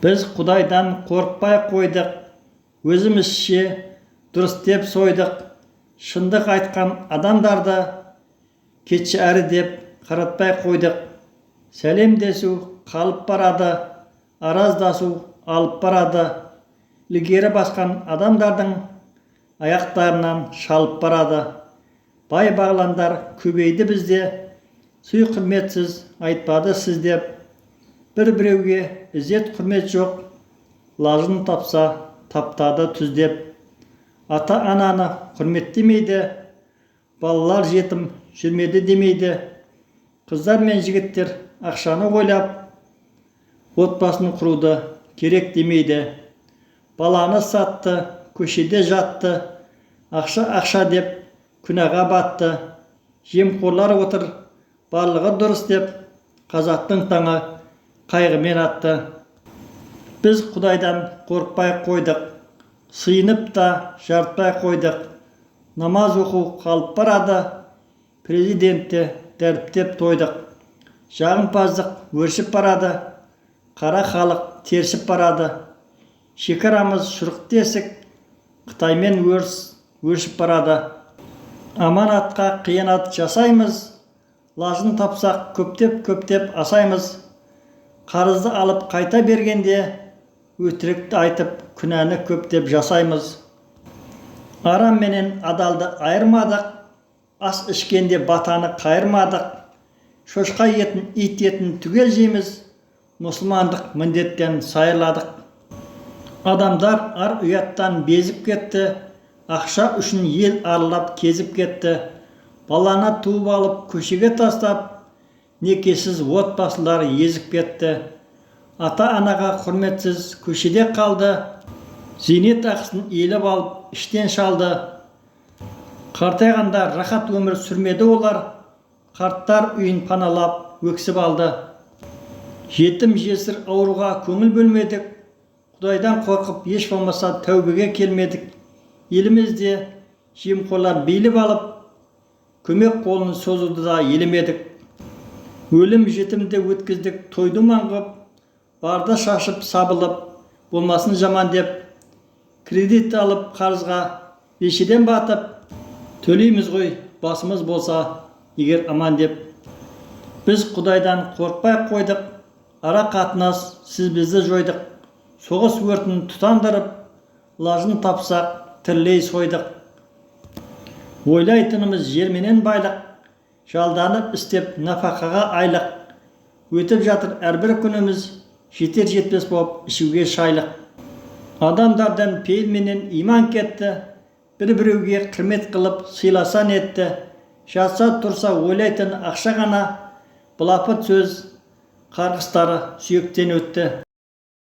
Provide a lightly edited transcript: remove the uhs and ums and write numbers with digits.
Біз Құдайдан қорықпай қойдық, өзімізше дұрыс деп сойдық. Шындық айтқан адамдарды кетші әрі деп қаратпай қойдық. Сәлемдесу қалып барады, араздасу алып барады. Ілгері басқан адамдардың аяқтарынан шалып барады. Бай бағландар көбейді бізде, сый құрметсіз айтпады сіз деп. Бір-біреуге ізет құрмет жоқ, лажын тапса таптады түздеп. Ата-ананы құрметтемейді, балалар жетім жүрмеді демейді. Қыздар мен жігіттер ақшаны ойлап, отбасын құруды керек демейді. Баланы сатты, көшеде жатты, ақша деп күнәға батты. Жемқорлар отыр, барлығы дұрыс деп, қазақтың таңы қайғымен атты. Біз Құдайдан қорықпай қойдық, сыйынып та жартпай қойдық. Намаз оқу қалып барады, президентті дәріптеп тойдық. Жағымпаздық өршіп барады, қара халық тершіп барады. Шекарамыз шұрық тесік, Қытаймен өршіп барады. Аманатқа қиянат жасаймыз, лажын тапсақ көптеп асаймыз. Қарызды алып қайта бергенде, өтірікті айтып күнәні көптеп жасаймыз. Арам менен адалды айырмадық, ас ішкенде батаны қайырмадық. Шошқа етін, ит етін түгел жейміз, мұсылмандық міндеттен сайырладық. Адамдар ар ұяттан безіп кетті, ақша үшін ел аралап кезіп кетті. Баланы туып алып көшеге тастап, некесіз отбасылар езіп кетті. Ата-анаға құрметсіз көшеде қалды, зейнет ақысын еліп алып іштен шалды. Қартайғанда рахат өмір сүрмеді олар, қарттар үйін паналап өксіп алды. Жетім жесір ауруға көңіл бөлмедік, Құдайдан қорқып еш болмаса тәубеге келмедік. Елімізде жемқорлар биліп алып, көмек қолын созуды да елемедік. Өлім жетімді өткіздік тойды маңғып, барды шашып сабылып, болмасын жаман деп. Кредит алып қарызға бешеден батып, төлейміз ғой басымыз болса егер аман деп. Біз Құдайдан қорықпай қойдық, ара қатынас сіз бізді жойдық. Соғыс өртін тұтандырып, лажын тапсақ тірілей сойдық. Ойлайтынымыз жерменен байлық, жалданып істеп нафақаға айлық. Өтіп жатыр әрбір күніміз, жетер жетпес болып ішуге шайлық. Адамдардан пейілменен иман кетті, бір-біреуге құрмет қылып сыйласан етті. Жатса тұрса ойлайтын ақша ғана, былапыт сөз қарғыстары сүйектен өтті.